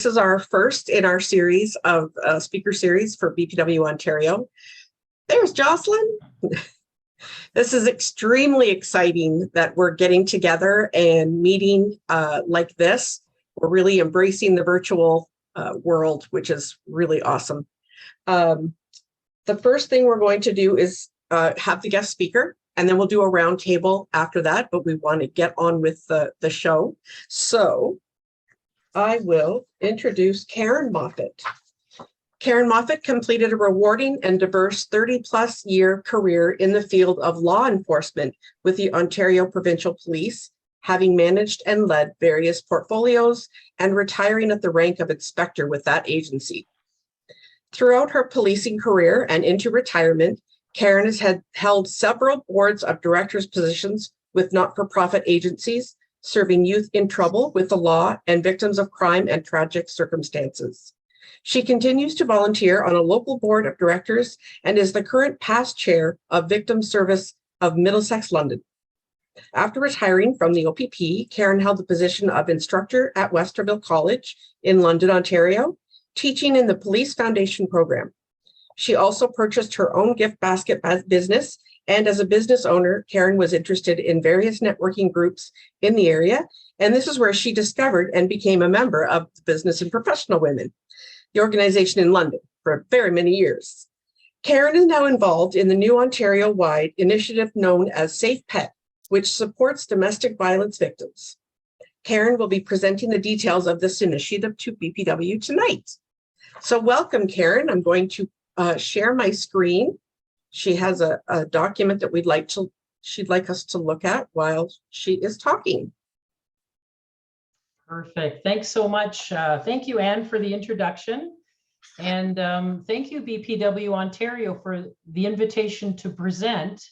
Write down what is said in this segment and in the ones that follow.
This is our first in our series of speaker series for BPW Ontario. There's Jocelyn. This is extremely exciting that we're getting together and meeting like this. We're really embracing the virtual world, which is really awesome. The first thing we're going to do is have the guest speaker, and then we'll do a round table after that, but we want to get on with the show. So I will introduce Karen Moffatt. Karen Moffatt completed a rewarding and diverse 30-plus year career in the field of law enforcement with the Ontario Provincial Police, having managed and led various portfolios and retiring at the rank of inspector with that agency. Throughout her policing career and into retirement, Karen has held several boards of directors positions with not-for-profit agencies, serving youth in trouble with the law and victims of crime and tragic circumstances. She continues to volunteer on a local board of directors and is the current past chair of Victim Service of Middlesex, London. After retiring from the OPP, Karen held the position of instructor at Westerville College in London, Ontario, teaching in the Police Foundation program. She also purchased her own gift basket business, and as a business owner, Karen was interested in various networking groups in the area, and this is where she discovered and became a member of the Business and Professional Women, the organization in London, for very many years. Karen is now involved in the new Ontario-wide initiative known as SafePet, which supports domestic violence victims. Karen will be presenting the details of this initiative to BPW tonight. So welcome, Karen. I'm going to share my screen. She has a document that she'd like us to look at while she is talking. Perfect. Thanks so much. Thank you, Anne, for the introduction. And thank you, BPW Ontario, for the invitation to present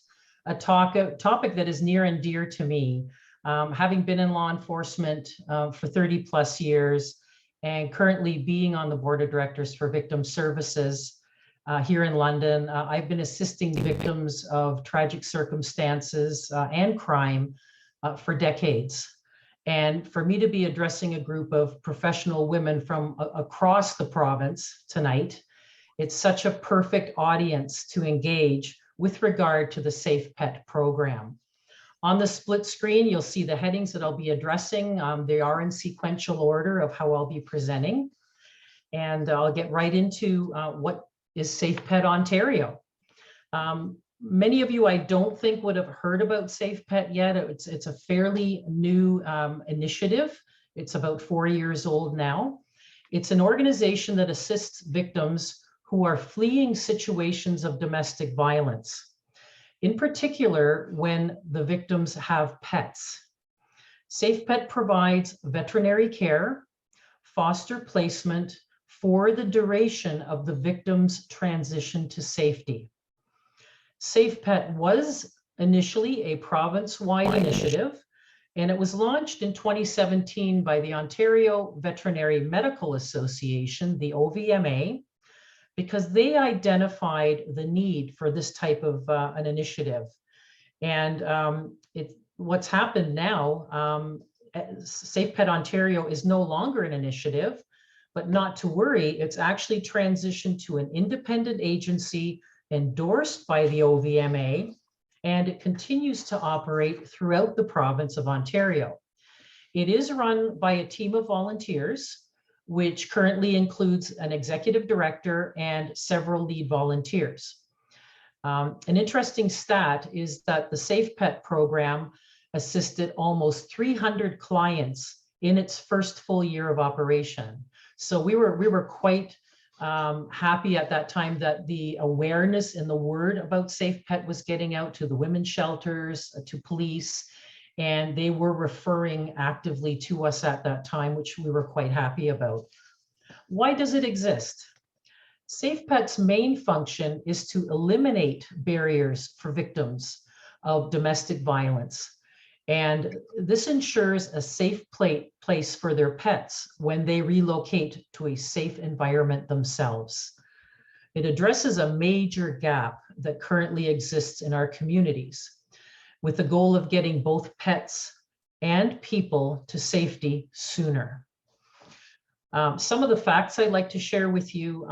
a topic that is near and dear to me. Having been in law enforcement for 30 plus years and currently being on the board of directors for Victim Services here in London, I've been assisting victims of tragic circumstances and crime for decades. And for me to be addressing a group of professional women from across the province tonight, it's such a perfect audience to engage with regard to the SafePet program. On the split screen, you'll see the headings that I'll be addressing. They are in sequential order of how I'll be presenting. And I'll get right into what is SafePet Ontario. Many of you, I don't think, would have heard about SafePet yet. It's a fairly new initiative. It's about 4 years old now. It's an organization that assists victims who are fleeing situations of domestic violence, in particular when the victims have pets. SafePet provides veterinary care, foster placement for the duration of the victim's transition to safety. SafePet was initially a province-wide initiative, and it was launched in 2017 by the Ontario Veterinary Medical Association, the OVMA, because they identified the need for this type of an initiative. And what's happened now, SafePet Ontario is no longer an initiative, but not to worry, it's actually transitioned to an independent agency endorsed by the OVMA, and it continues to operate throughout the province of Ontario. It is run by a team of volunteers, which currently includes an executive director and several lead volunteers. An interesting stat is that the SafePet program assisted almost 300 clients in its first full year of operation. So we were quite happy at that time that the awareness and the word about SafePet was getting out to the women's shelters, to police, and they were referring actively to us at that time, which we were quite happy about. Why does it exist? SafePet's main function is to eliminate barriers for victims of domestic violence. And this ensures a safe place for their pets when they relocate to a safe environment themselves. It addresses a major gap that currently exists in our communities, with the goal of getting both pets and people to safety sooner. Some of the facts I'd like to share with you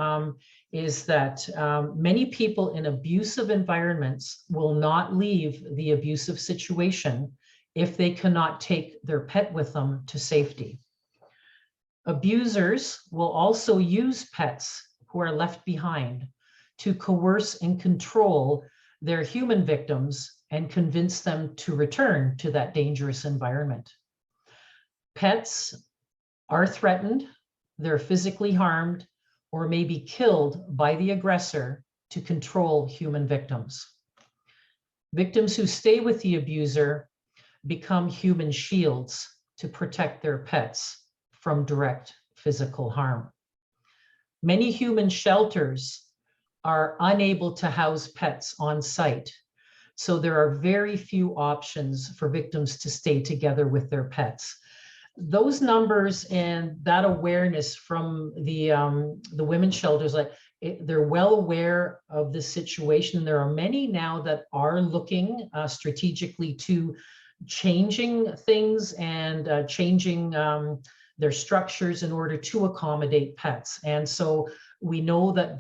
is that many people in abusive environments will not leave the abusive situation if they cannot take their pet with them to safety. Abusers will also use pets who are left behind to coerce and control their human victims and convince them to return to that dangerous environment. Pets are threatened, they're physically harmed, or may be killed by the aggressor to control human victims. Victims who stay with the abuser become human shields to protect their pets from direct physical harm. Many human shelters are unable to house pets on site, so there are very few options for victims to stay together with their pets. Those numbers and that awareness from the women's shelters, like they're well aware of this situation. There are many now that are looking strategically to changing things and changing their structures in order to accommodate pets. And so we know that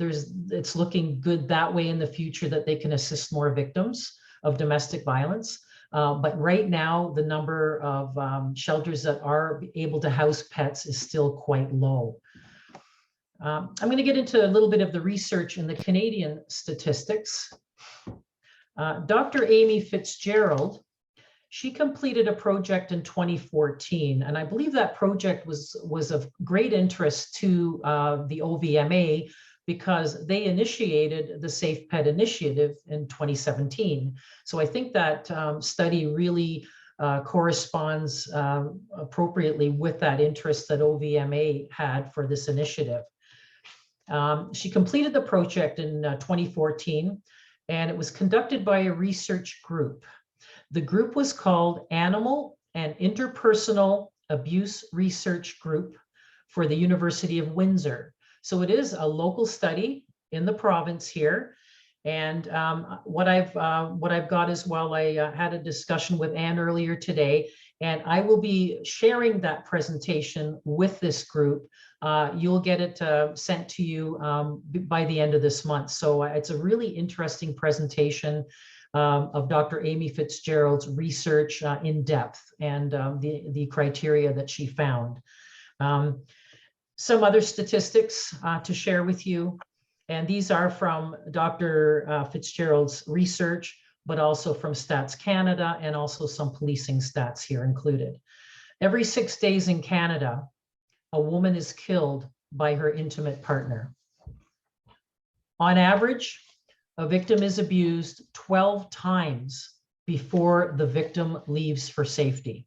it's looking good that way in the future, that they can assist more victims of domestic violence. But right now, the number of shelters that are able to house pets is still quite low. I'm going to get into a little bit of the research in the Canadian statistics. Dr. Amy Fitzgerald, she completed a project in 2014, and I believe that project was of great interest to the OVMA because they initiated the SafePet initiative in 2017. So I think that study really corresponds appropriately with that interest that OVMA had for this initiative. She completed the project in 2014, and it was conducted by a research group. The group was called Animal and Interpersonal Abuse Research Group for the University of Windsor. So it is a local study in the province here. And what I've got as well, I had a discussion with Anne earlier today, and I will be sharing that presentation with this group. You'll get it sent to you by the end of this month. So it's a really interesting presentation of Dr. Amy Fitzgerald's research in depth and the criteria that she found. Some other statistics to share with you, and these are from Dr. Fitzgerald's research, but also from Stats Canada and also some policing stats here included. Every 6 days in Canada, a woman is killed by her intimate partner. On average, a victim is abused 12 times before the victim leaves for safety.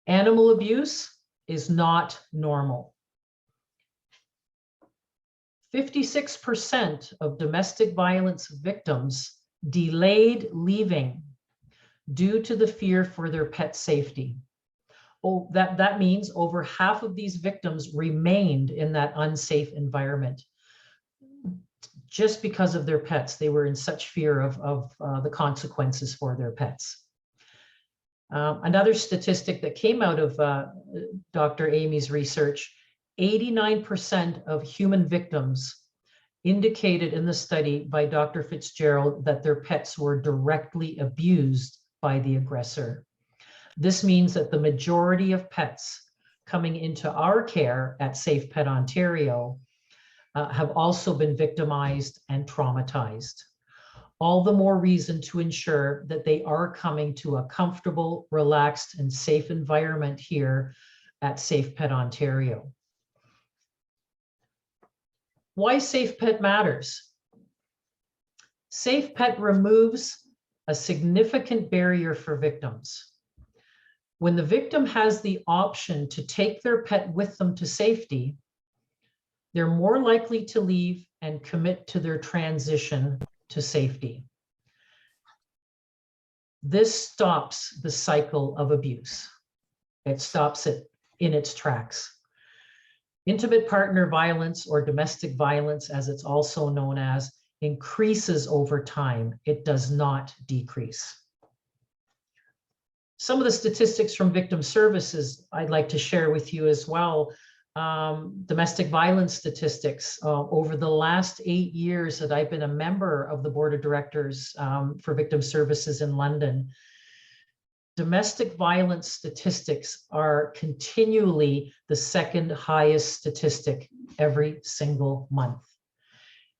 Animal abuse is not normal. 56% of domestic violence victims delayed leaving due to the fear for their pet safety. Oh, that means over half of these victims remained in that unsafe environment just because of their pets. They were in such fear of the consequences for their pets. Another statistic that came out of Dr. Amy's research, 89% of human victims indicated in the study by Dr. Fitzgerald that their pets were directly abused by the aggressor. This means that the majority of pets coming into our care at SafePet Ontario have also been victimized and traumatized. All the more reason to ensure that they are coming to a comfortable, relaxed, and safe environment here at SafePet Ontario. Why SafePet matters? SafePet removes a significant barrier for victims. When the victim has the option to take their pet with them to safety, they're more likely to leave and commit to their transition to safety. This stops the cycle of abuse. It stops it in its tracks. Intimate partner violence, or domestic violence as it's also known as, increases over time. It does not decrease. Some of the statistics from victim services I'd like to share with you as well. Domestic violence statistics. Over the last 8 years that I've been a member of the board of directors for victim services in London, domestic violence statistics are continually the second highest statistic every single month.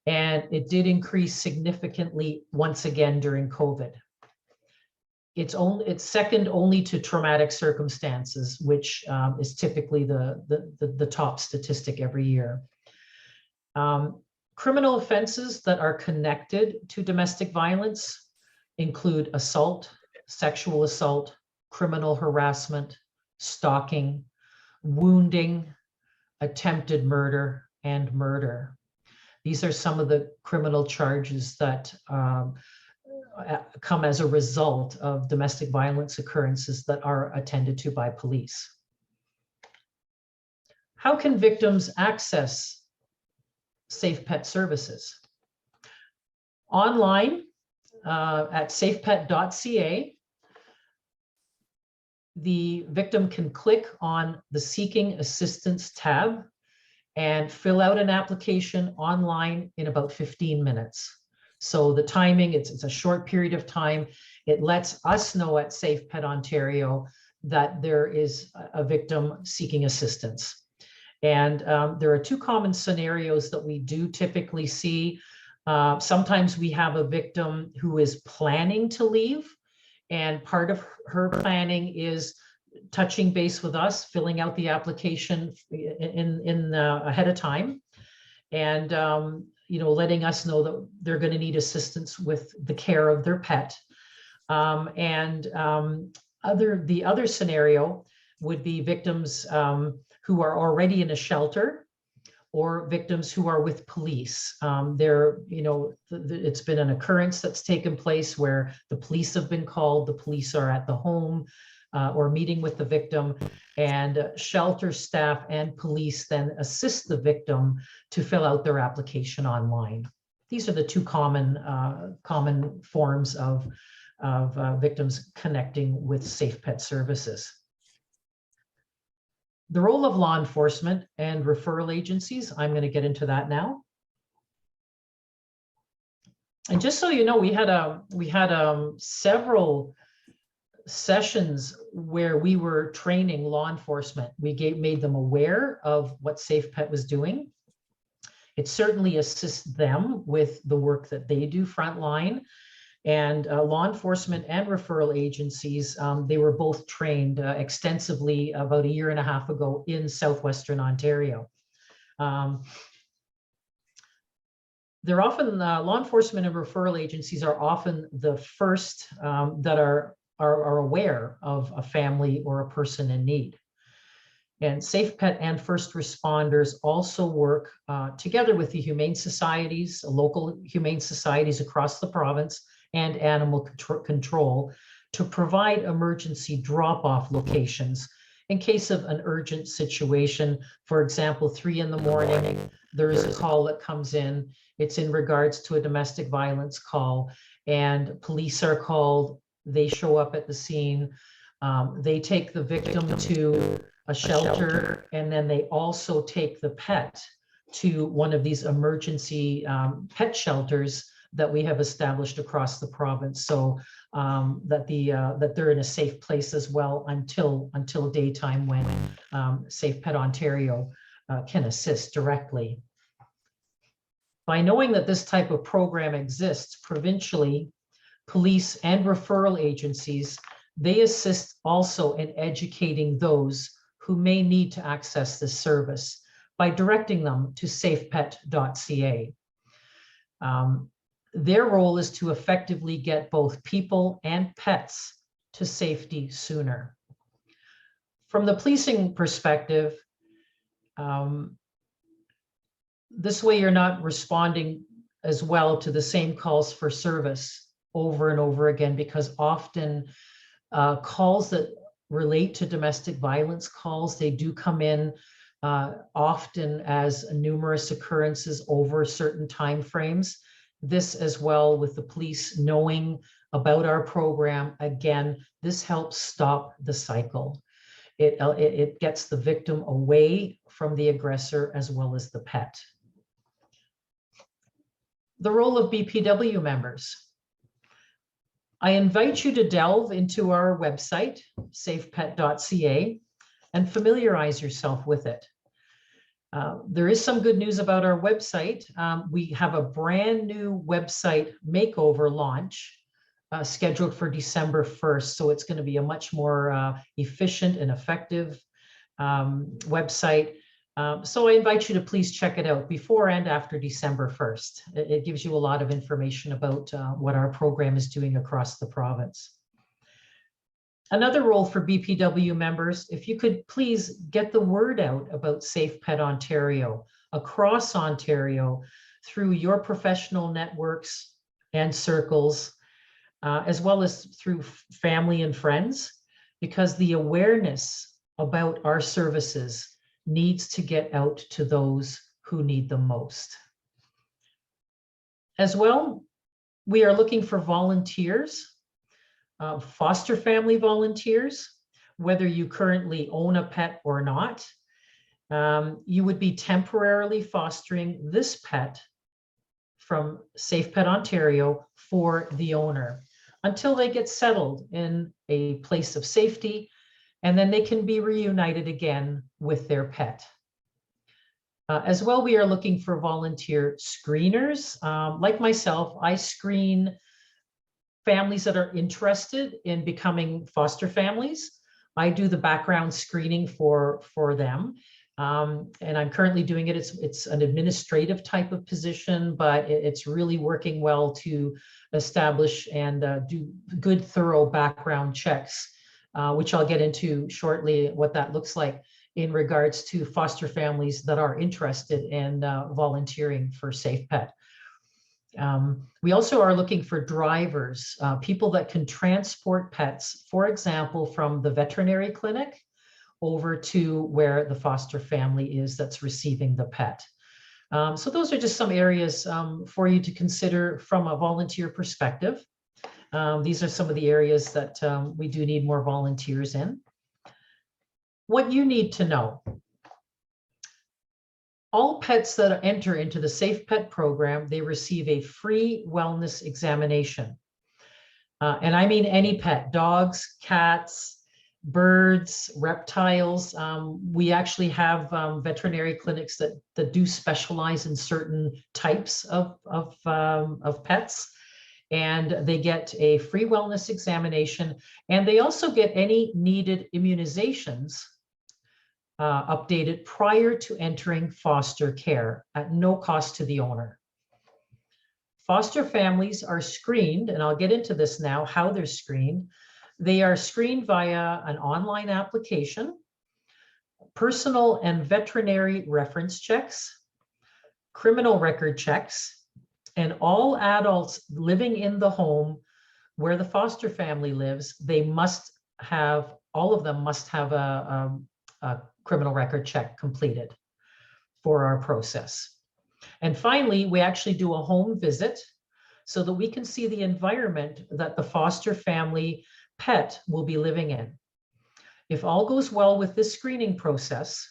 And it did increase significantly once again during COVID. It's second only to traumatic circumstances, which is typically the top statistic every year. Criminal offenses that are connected to domestic violence include assault, sexual assault, criminal harassment, stalking, wounding, attempted murder, and murder. These are some of the criminal charges that come as a result of domestic violence occurrences that are attended to by police. How can victims access SafePet services? Online at safepet.ca, the victim can click on the Seeking Assistance tab and fill out an application online in about 15 minutes. So the timing, it's a short period of time. It lets us know at SafePet Ontario that there is a victim seeking assistance. And there are two common scenarios that we do typically see. Sometimes we have a victim who is planning to leave, and part of her planning is touching base with us, filling out the application ahead of time, and letting us know that they're going to need assistance with the care of their pet. The other scenario would be victims who are already in a shelter, or victims who are with police. It's been an occurrence that's taken place where the police have been called, the police are at the home or meeting with the victim, and shelter staff and police then assist the victim to fill out their application online. These are the two common forms of victims connecting with SafePet services. The role of law enforcement and referral agencies, I'm going to get into that now. And just so you know, we had several sessions where we were training law enforcement. We made them aware of what SafePet was doing. It certainly assists them with the work that they do frontline. And law enforcement and referral agencies, they were both trained extensively about 1.5 years ago in southwestern Ontario. They're often, law enforcement and referral agencies are often the first that are aware of a family or a person in need. And SafePet and first responders also work together with the humane societies, local humane societies across the province, and animal control to provide emergency drop-off locations in case of an urgent situation. For example, 3 in the morning, there is a call that comes in. It's in regards to a domestic violence call, and police are called. They show up at the scene. They take the victim to a shelter, and then they also take the pet to one of these emergency pet shelters that we have established across the province, so that they're in a safe place as well until daytime, when SafePet Ontario can assist directly. By knowing that this type of program exists provincially, police and referral agencies, they assist also in educating those who may need to access this service by directing them to safepet.ca. Their role is to effectively get both people and pets to safety sooner. From the policing perspective, this way you're not responding as well to the same calls for service over and over again, because often calls that relate to domestic violence calls, they do come in often as numerous occurrences over certain time frames. This as well with the police knowing about our program. Again, this helps stop the cycle. It gets the victim away from the aggressor as well as the pet. The role of BPW members. I invite you to delve into our website, safepet.ca, and familiarize yourself with it. There is some good news about our website. We have a brand new website makeover launch scheduled for December 1st. So it's going to be a much more efficient and effective website. So I invite you to please check it out before and after December 1st. It gives you a lot of information about what our program is doing across the province. Another role for BPW members, if you could please get the word out about SafePet Ontario across Ontario through your professional networks and circles, as well as through family and friends, because the awareness about our services needs to get out to those who need them most. As well, we are looking for volunteers. Foster family volunteers, whether you currently own a pet or not. You would be temporarily fostering this pet from SafePet Ontario for the owner until they get settled in a place of safety, and then they can be reunited again with their pet. As well, we are looking for volunteer screeners. Like myself, I screen families that are interested in becoming foster families. I do the background screening for them. And I'm currently doing it. It's an administrative type of position, but it's really working well to establish and do good, thorough background checks, which I'll get into shortly, what that looks like in regards to foster families that are interested in volunteering for SafePet. We also are looking for drivers, people that can transport pets, for example, from the veterinary clinic over to where the foster family is that's receiving the pet. So those are just some areas for you to consider from a volunteer perspective. These are some of the areas that we do need more volunteers in. What you need to know. All pets that enter into the SafePet program, they receive a free wellness examination. And I mean any pet, dogs, cats, birds, reptiles. We actually have veterinary clinics that do specialize in certain types of pets. And they get a free wellness examination. And they also get any needed immunizations updated prior to entering foster care at no cost to the owner. Foster families are screened, and I'll get into this now, how they're screened. They are screened via an online application, personal and veterinary reference checks, criminal record checks, and all adults living in the home where the foster family lives, they must have, all of them must have a criminal record check completed for our process. And finally, we actually do a home visit so that we can see the environment that the foster family pet will be living in. If all goes well with this screening process,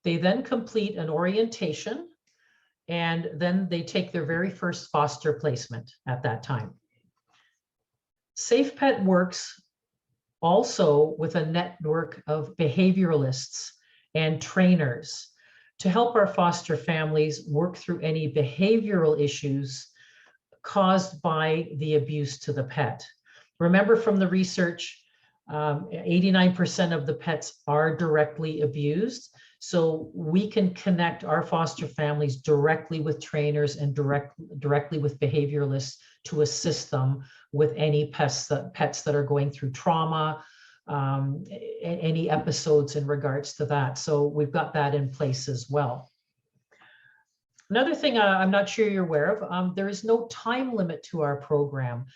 they then complete an orientation, and then they take their very first foster placement at that time. SafePet works also with a network of behavioralists and trainers to help our foster families work through any behavioral issues caused by the abuse to the pet. Remember from the research, 89% of the pets are directly abused. So we can connect our foster families directly with trainers and directly with behavioralists to assist them with any pets that are going through trauma, any episodes in regards to that. So we've got that in place as well. Another thing I'm not sure you're aware of, there is no time limit to our program.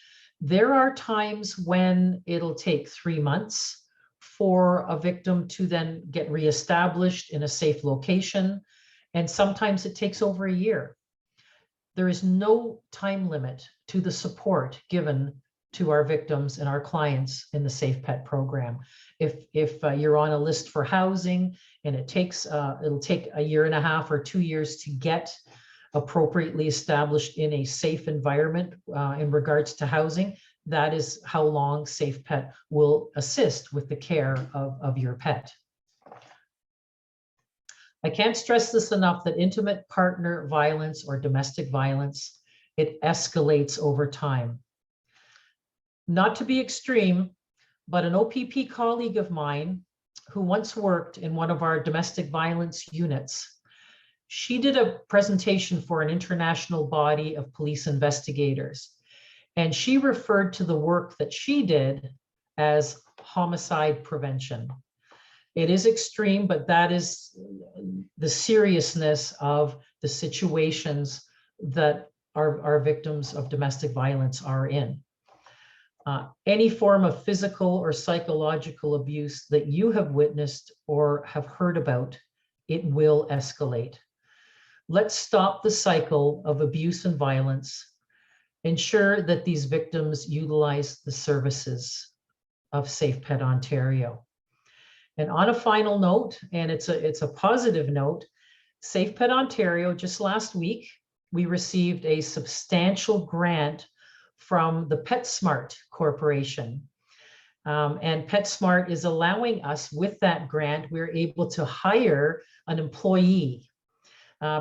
There are times when it'll take 3 months for a victim to then get reestablished in a safe location, and sometimes it takes over a year. There is no time limit to the support given to our victims and our clients in the SafePet program. If you're on a list for housing and it'll take a year and a half or 2 years to get appropriately established in a safe environment in regards to housing, that is how long SafePet will assist with the care of your pet. I can't stress this enough that intimate partner violence or domestic violence, it escalates over time. Not to be extreme, but an OPP colleague of mine who once worked in one of our domestic violence units, she did a presentation for an international body of police investigators. And she referred to the work that she did as homicide prevention. It is extreme, but that is the seriousness of the situations that our victims of domestic violence are in. Any form of physical or psychological abuse that you have witnessed or have heard about, it will escalate. Let's stop the cycle of abuse and violence. Ensure that these victims utilize the services of SafePet Ontario. And on a final note, and it's a positive note, SafePet Ontario, just last week, we received a substantial grant from the PetSmart Corporation. And PetSmart is allowing us, with that grant, we're able to hire an employee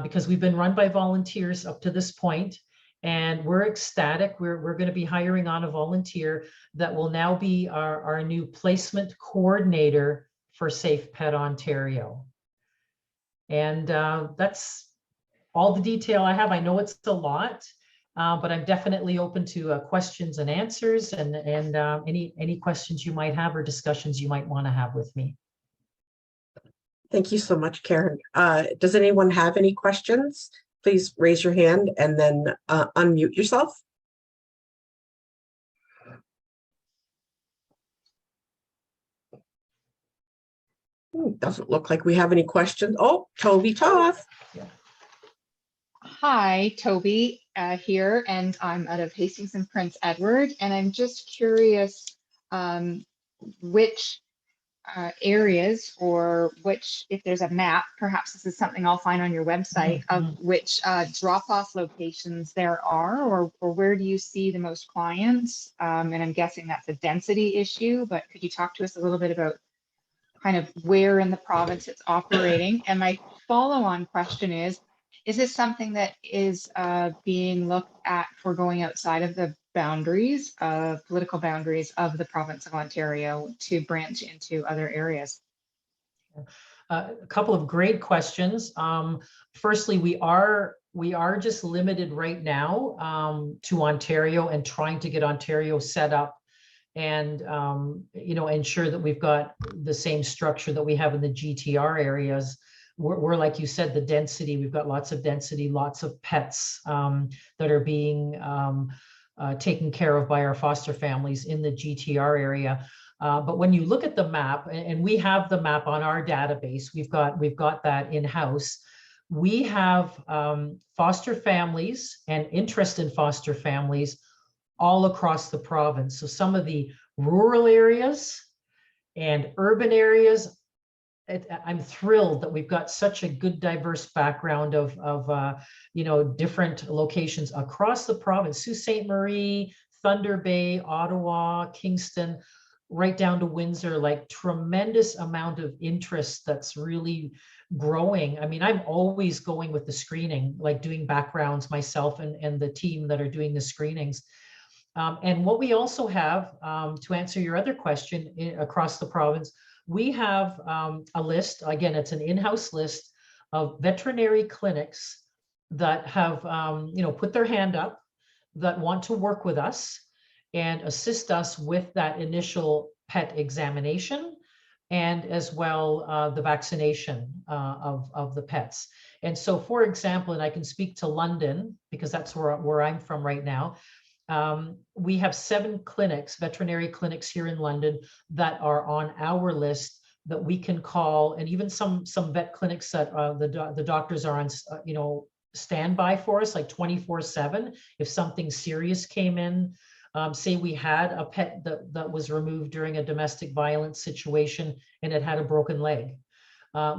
because we've been run by volunteers up to this point, and we're ecstatic. We're going to be hiring on a volunteer that will now be our new placement coordinator for SafePet Ontario. And that's all the detail I have. I know it's a lot, but I'm definitely open to questions and answers and any questions you might have or discussions you might want to have with me. Thank you so much, Karen. Does anyone have any questions? Please raise your hand and then unmute yourself. Doesn't look like we have any questions. Oh, Toby Toth. Yeah. Hi, Toby here, and I'm out of Hastings and Prince Edward, and I'm just curious which areas or which, if there's a map, perhaps this is something I'll find on your website, of which drop-off locations there are, or where do you see the most clients? And I'm guessing that's a density issue, but could you talk to us a little bit about kind of where in the province it's operating? And my follow-on question is this something that is being looked at for going outside of the boundaries, political boundaries of the province of Ontario to branch into other areas? A couple of great questions. Firstly, we are just limited right now to Ontario and trying to get Ontario set up and ensure that we've got the same structure that we have in the GTR areas. We're like you said, the density, we've got lots of density, lots of pets that are being taken care of by our foster families in the GTR area. But when you look at the map, and we have the map on our database, we've got that in-house. We have foster families and interest in foster families all across the province. So some of the rural areas and urban areas, I'm thrilled that we've got such a good diverse background of different locations across the province: Sault Ste. Marie, Thunder Bay, Ottawa, Kingston, right down to Windsor. Like, tremendous amount of interest that's really growing. I mean, I'm always going with the screening, like doing backgrounds myself and the team that are doing the screenings. And what we also have, to answer your other question, across the province, we have a list. Again, it's an in-house list of veterinary clinics that have put their hand up, that want to work with us and assist us with that initial pet examination, and as well the vaccination of the pets. And so, for example, and I can speak to London because that's where I'm from right now. We have 7 clinics, veterinary clinics here in London, that are on our list that we can call, and even some vet clinics that the doctors are on, standby for us, like 24/7. If something serious came in, Say we had a pet that was removed during a domestic violence situation and it had a broken leg.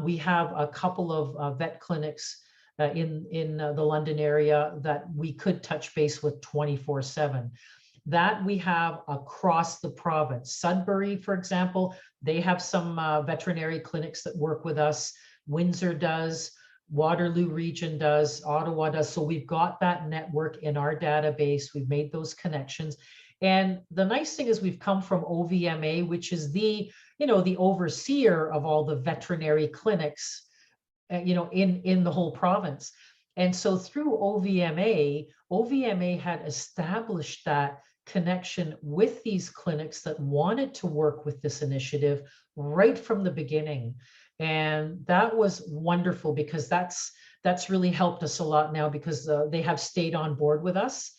We have a couple of vet clinics in the London area that we could touch base with 24/7. That we have across the province. Sudbury, for example, they have some veterinary clinics that work with us. Windsor does, Waterloo region does, Ottawa does. So we've got that network in our database. We've made those connections. And the nice thing is we've come from OVMA, which is the overseer of all the veterinary clinics, in the whole province. And so through OVMA had established that connection with these clinics that wanted to work with this initiative right from the beginning. And that was wonderful because that's really helped us a lot now because they have stayed on board with us.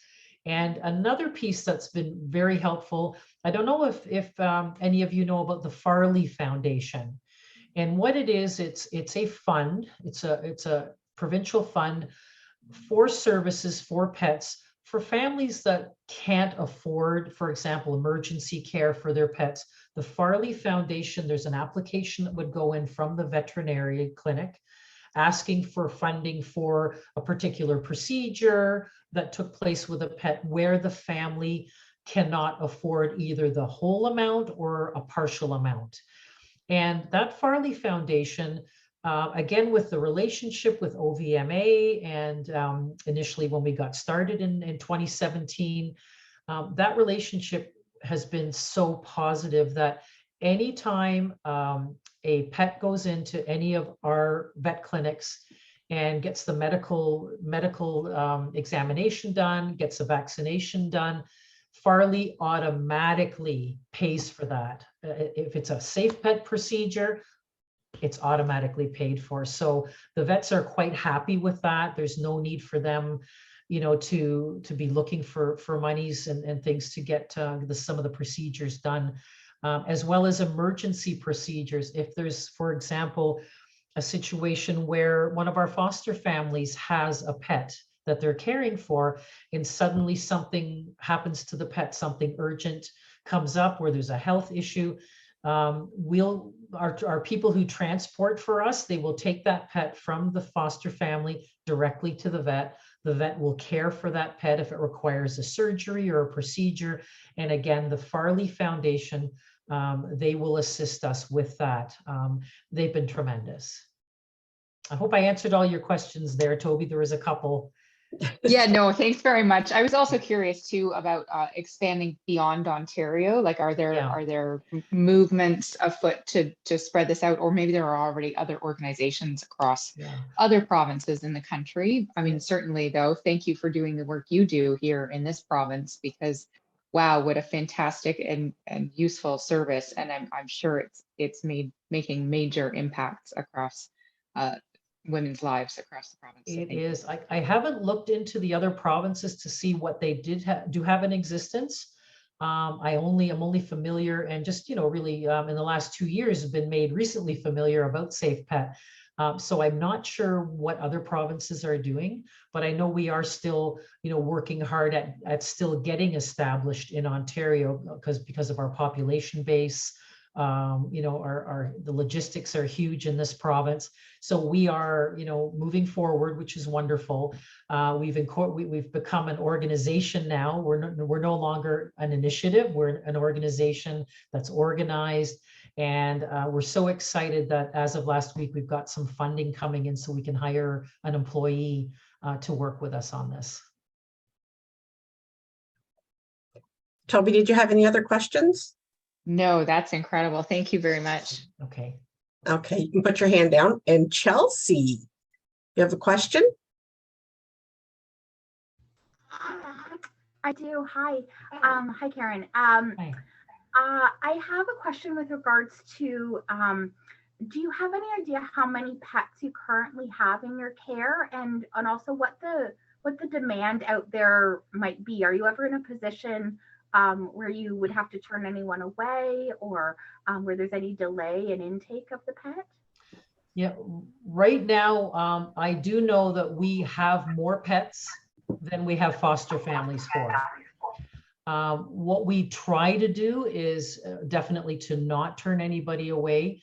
And another piece that's been very helpful, I don't know if any of you know about the Farley Foundation. And what it is, it's a fund, it's a provincial fund for services for pets, for families that can't afford, for example, emergency care for their pets. The Farley Foundation, there's an application that would go in from the veterinary clinic asking for funding for a particular procedure that took place with a pet where the family cannot afford either the whole amount or a partial amount. And that Farley Foundation, again, with the relationship with OVMA and initially when we got started in 2017, that relationship has been so positive that anytime a pet goes into any of our vet clinics and gets the medical examination done, gets a vaccination done, Farley automatically pays for that. If it's a SafePet procedure, it's automatically paid for. So the vets are quite happy with that. There's no need for them, to be looking for monies and things to get some of the procedures done, as well as emergency procedures. If there's, for example, a situation where one of our foster families has a pet that they're caring for, and suddenly something happens to the pet, something urgent comes up where there's a health issue, our people who transport for us, they will take that pet from the foster family directly to the vet. The vet will care for that pet if it requires a surgery or a procedure. And again, the Farley Foundation, they will assist us with that. They've been tremendous. I hope I answered all your questions there, Toby. There was a couple. Yeah, no, thanks very much. I was also curious too about expanding beyond Ontario. Like, are there movements afoot to spread this out, or maybe there are already other organizations across other provinces in the country? I mean, certainly though, thank you for doing the work you do here in this province, because wow, what a fantastic and useful service. And I'm sure it's making major impacts across women's lives across the province. It is. I haven't looked into the other provinces to see what they do have in existence. I'm only familiar and just, really in the last 2 years have been made recently familiar about SafePet. So I'm not sure what other provinces are doing, but I know we are still, working hard at still getting established in Ontario because of our population base. The logistics are huge in this province. So we are, moving forward, which is wonderful. We've become an organization now. We're no longer an initiative. We're an organization that's organized. And we're so excited that as of last week, we've got some funding coming in so we can hire an employee to work with us on this. Toby, did you have any other questions? No, that's incredible. Thank you very much. Okay. Okay, you can put your hand down. And Chelsea, you have a question? I do. Hi. Hi, Karen. Hi. I have a question with regards to, do you have any idea how many pets you currently have in your care, and also what the demand out there might be? Are you ever in a position where you would have to turn anyone away, or where there's any delay in intake of the pet? Yeah, right now, I do know that we have more pets than we have foster families for. What we try to do is definitely to not turn anybody away.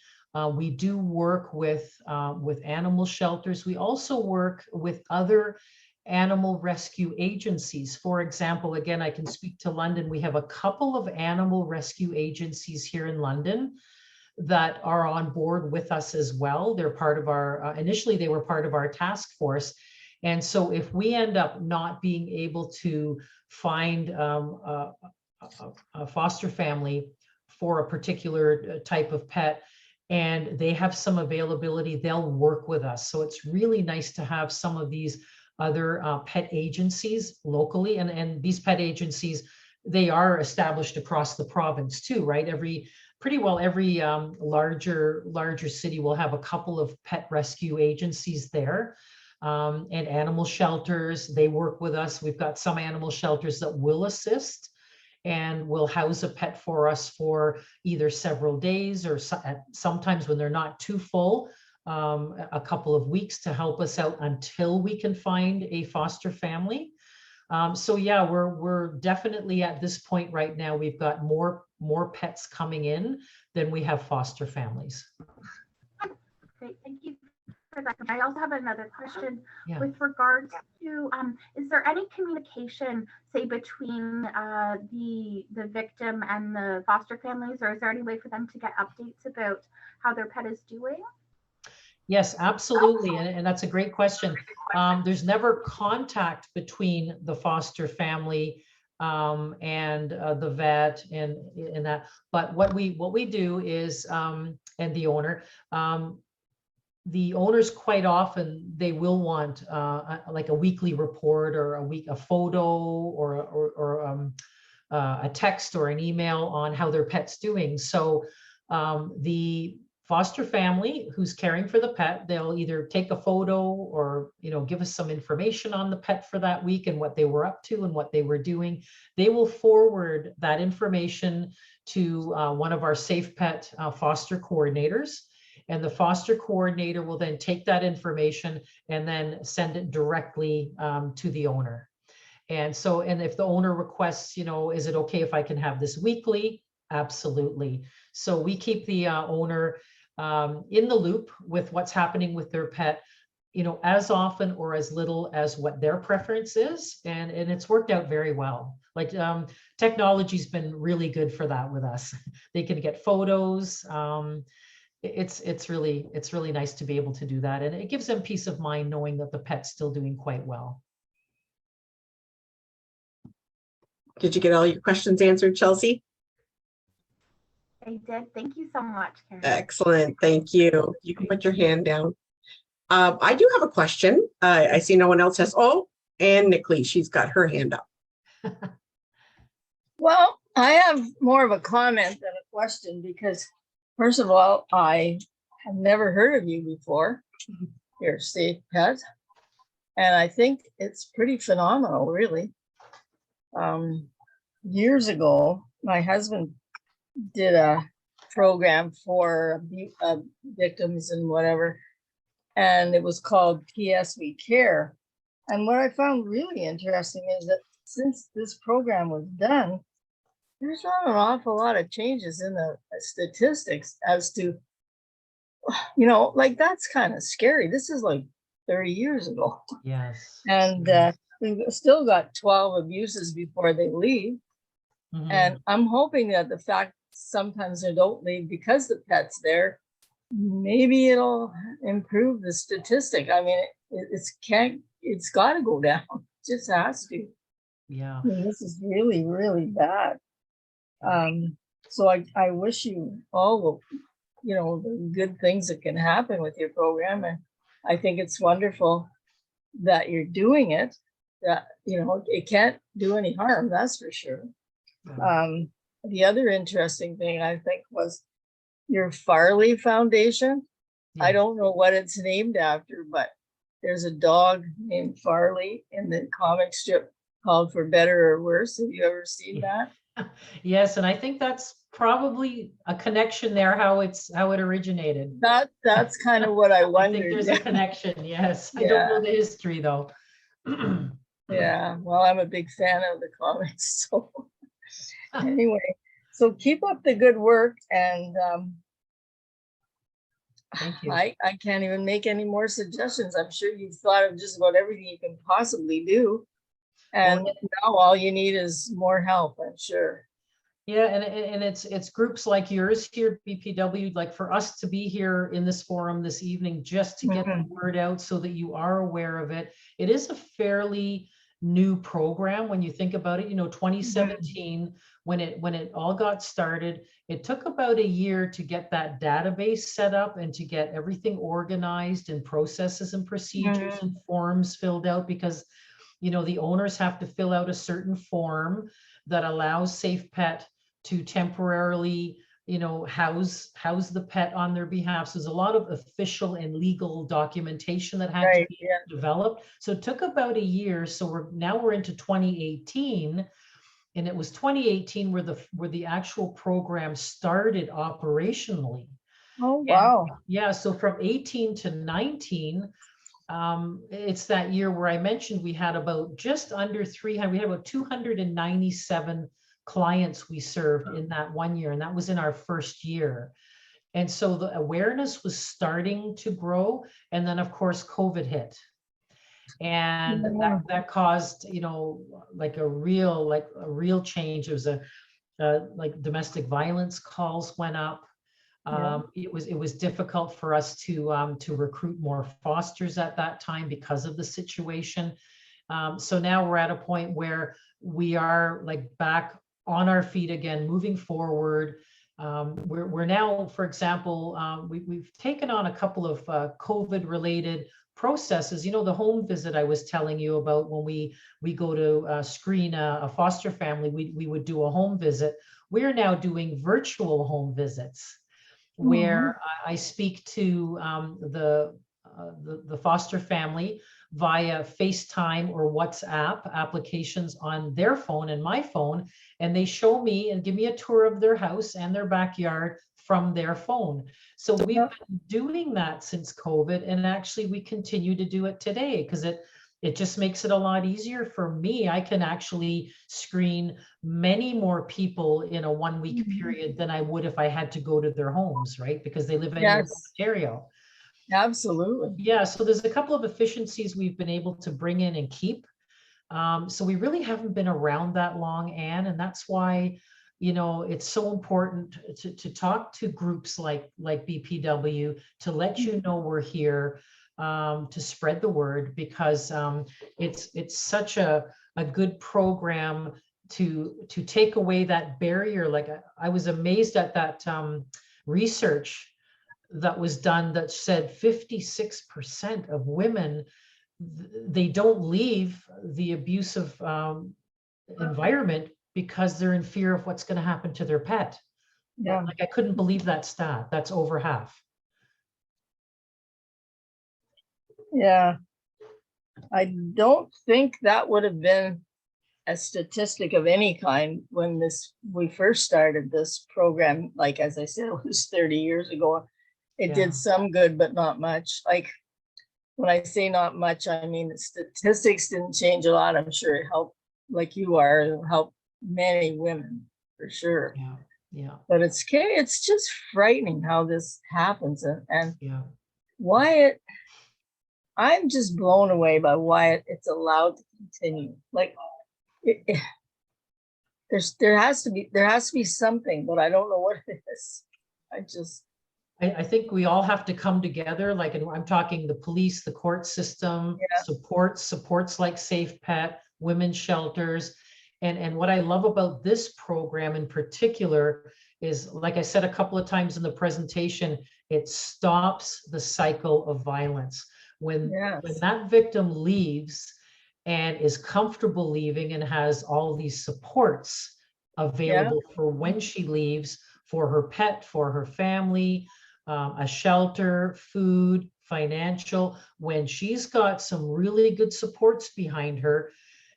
We do work with animal shelters. We also work with other animal rescue agencies. For example, again, I can speak to London. We have a couple of animal rescue agencies here in London that are on board with us as well. They're part of our, initially they were part of our task force. And so if we end up not being able to find a foster family for a particular type of pet, and they have some availability, they'll work with us. So it's really nice to have some of these other pet agencies locally. And these pet agencies, they are established across the province too, right? Pretty well every larger city will have a couple of pet rescue agencies there. And animal shelters, they work with us. We've got some animal shelters that will assist and will house a pet for us for either several days or sometimes when they're not too full, a couple of weeks to help us out until we can find a foster family. So yeah, we're definitely at this point right now, we've got more pets coming in than we have foster families. Great, thank you for that. I also have another question Yeah. with regards to, is there any communication, say, between the victim and the foster families, or is there any way for them to get updates about how their pet is doing? Yes, absolutely. And that's a great question. There's never contact between the foster family and the vet and that. But what we do is, and the owners quite often, they will want like a weekly report or a photo or a text or an email on how their pet's doing. So the foster family who's caring for the pet, they'll either take a photo or give us some information on the pet for that week and what they were up to and what they were doing. They will forward that information to one of our SafePet foster coordinators, and the foster coordinator will then take that information and then send it directly to the owner. And so, and if the owner requests, is it okay if I can have this weekly? Absolutely. So we keep the owner in the loop with what's happening with their pet, as often or as little as what their preference is. And it's worked out very well. Like technology's been really good for that with us. They can get photos. It's really nice to be able to do that. And it gives them peace of mind knowing that the pet's still doing quite well. Did you get all your questions answered, Chelsea? I did. Thank you so much, Karen. Excellent. Thank you. You can put your hand down. I do have a question. I see no one else has. Oh, and Nickley, she's got her hand up. Well, I have more of a comment than a question because, first of all, I have never heard of you before. You're SafePet, and I think it's pretty phenomenal, really. Years ago, my husband did a program for victims and whatever, and it was called PS We Care. And what I found really interesting is that since this program was done, there's not an awful lot of changes in the statistics as to, like that's kind of scary. This is like 30 years ago. Yes. And we've still got 12 abuses before they leave. Mm-hmm. And I'm hoping that the fact sometimes they don't leave because the pet's there, maybe it'll improve the statistic. I mean, it's got to go down. It just has to. Yeah. I mean, this is really, really bad. So I wish you all the good things that can happen with your program. And I think it's wonderful that you're doing it, that, it can't do any harm, that's for sure. The other interesting thing I think was your Farley Foundation. Yeah. I don't know what it's named after, but there's a dog named Farley in the comic strip called For Better or Worse. Have you ever seen that? Yes, and I think that's probably a connection there, how it originated. That's kind of what I I wondered. think there's a connection, yes. Yeah. I don't know the history though. Yeah, well, I'm a big fan of the comics, so Anyway, so keep up the good work, and Thank you. I can't even make any more suggestions. I'm sure you've thought of just about everything you can possibly do. And now all you need is more help, I'm sure. Yeah, and it's groups like yours here, BPW, like for us to be here in this forum this evening, just to get the word out so that you are aware of it. It is a fairly new program when you think about it. You know, 2017, when it all got started, it took about a year to get that database set up and to get everything organized and processes and procedures and forms filled out, because you know the owners have to fill out a certain form that allows SafePet to temporarily, you know, house the pet on their behalf. So there's a lot of official and legal documentation that had to be developed. So it took about a year. So we're into 2018, and it was 2018 where the actual program started operationally. Oh, wow. And yeah, so from 18 to 19, it's that year where I mentioned we had about just under 300, we had about 297 clients we served in that 1 year, and that was in our first year. And so the awareness was starting to grow, and then of course COVID hit, and that caused, you know, like a real change. There was like domestic violence calls went up. It was difficult for us to recruit more fosters at that time because of the situation. So now we're at a point where we are like back on our feet again, moving forward. We're now, for example, we've taken on a couple of COVID related processes. You know, the home visit I was telling you about, when we go to screen a foster family, we would do a home visit. We're now doing virtual home visits, where I speak to the foster family via FaceTime or WhatsApp applications on their phone and my phone, and they show me and give me a tour of their house and their backyard from their phone. So we've been doing that since COVID, and actually we continue to do it today because it just makes it a lot easier for me. I can actually screen many more people in a 1 week period than I would if I had to go to their homes, right? Because they live in Ontario. Absolutely. Yeah, so there's a couple of efficiencies we've been able to bring in and keep. So we really haven't been around that long, Anne, and that's why, you know, it's so important to talk to groups like BPW, to let you know we're here, to spread the word, because it's such a good program to take away that barrier. Like I was amazed at that research that was done that said 56% of women, they don't leave the abusive environment because they're in fear of what's going to happen to their pet. Yeah. Like I couldn't believe that stat. That's over half. Yeah. I don't think that would have been a statistic of any kind when we first started this program. Like, as I said, it was 30 years ago. It did some good, but not much. Like, when I say not much, I mean the statistics didn't change a lot. I'm sure it helped, like you are, it helped many women for sure. Yeah. But it's scary. It's just frightening how this happens, and why I'm just blown away by why it's allowed to continue. Like, there has to be something, but I don't know what it is. I think we all have to come together. Like, and I'm talking the police, the court system, supports like SafePet, women's shelters. And what I love about this program in particular is, like I said a couple of times in the presentation, it stops the cycle of violence. When that victim leaves and is comfortable leaving and has all these supports available for when she leaves, for her pet, for her family, a shelter, food, financial, when she's got some really good supports behind her,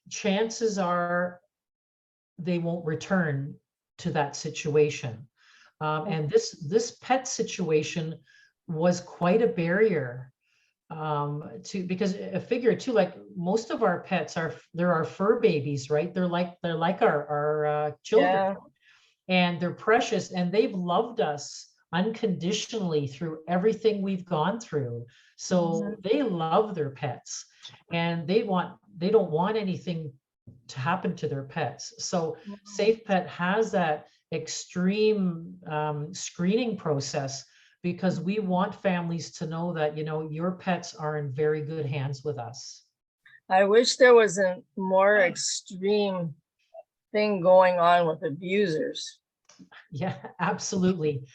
chances are they won't return to that situation. And this pet situation was quite a barrier. because a figure too, like most of our pets they're our fur babies, right? They're like our children. Yeah. And they're precious, and they've loved us unconditionally through everything we've gone through. So they love their pets, and they don't want anything to happen to their pets. So SafePet has that extreme screening process, because we want families to know that, you know, your pets are in very good hands with us. I wish there was a more extreme thing going on with abusers. Yeah, absolutely.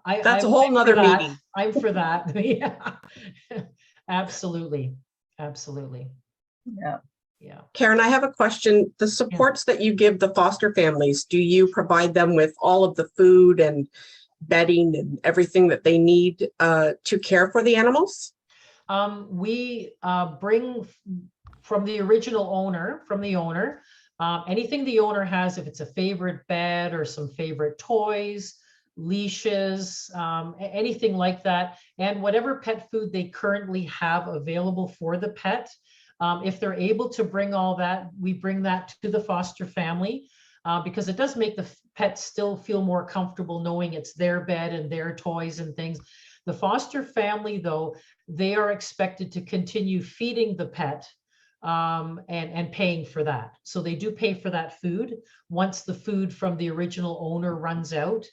That's a whole I'm nother for that. meeting. I'm for that. Yeah, absolutely, absolutely. Yeah. Yeah. Karen, I have a question. The supports that you give the foster families, do you provide them with all of the food and bedding and everything that they need to care for the animals? We bring from the original owner, anything the owner has, if it's a favorite bed or some favorite toys, leashes, anything like that, and whatever pet food they currently have available for the pet. If they're able to bring all that, we bring that to the foster family, because it does make the pet still feel more comfortable knowing it's their bed and their toys and things. The foster family, though, they are expected to continue feeding the pet and paying for that. So they do pay for that food once the food from the original owner runs out.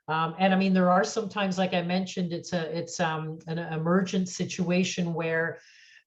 And I mean, there are sometimes, like I mentioned, it's an emergent situation where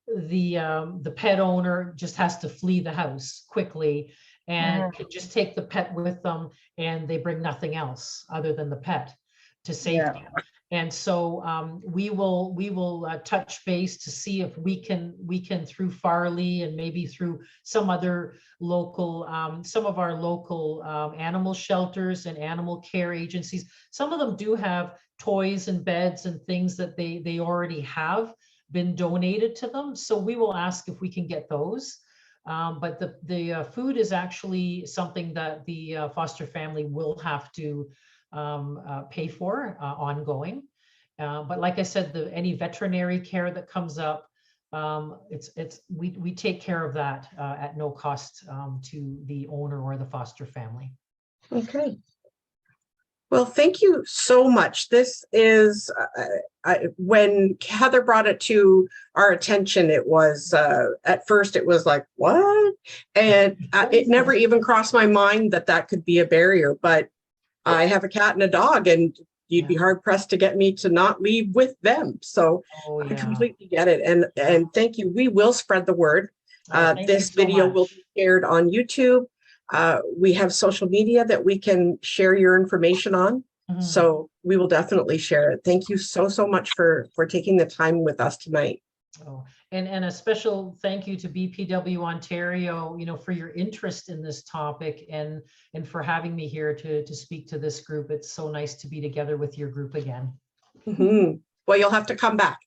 the pet owner just has to flee the house quickly and can just take the pet with them, and they bring nothing else other than the pet to safety. And so we will touch base to see if we can through Farley and maybe through some other local, some of our local animal shelters and animal care agencies. Some of them do have toys and beds and things that they already have been donated to them. So we will ask if we can get those. But the food is actually something that the foster family will have to pay for ongoing. But like I said, any veterinary care that comes up, we take care of that at no cost to the owner or the foster family. Okay. Well, thank you so much. This is, when Heather brought it to our attention, it was, at first it was like, what? And it never even crossed my mind that that could be a barrier, but I have a cat and a dog, and you'd be hard pressed to get me to not leave with them. So I completely get it. And thank you. We will spread the word. This video will be shared on YouTube. We have social media that we can share your information on. So we will definitely share it. Thank you so much for taking the time with us tonight. Oh, and a special thank you to BPW Ontario, you know, for your interest in this topic and for having me here to speak to this group. It's so nice to be together with your group again. Well, you'll have to come back.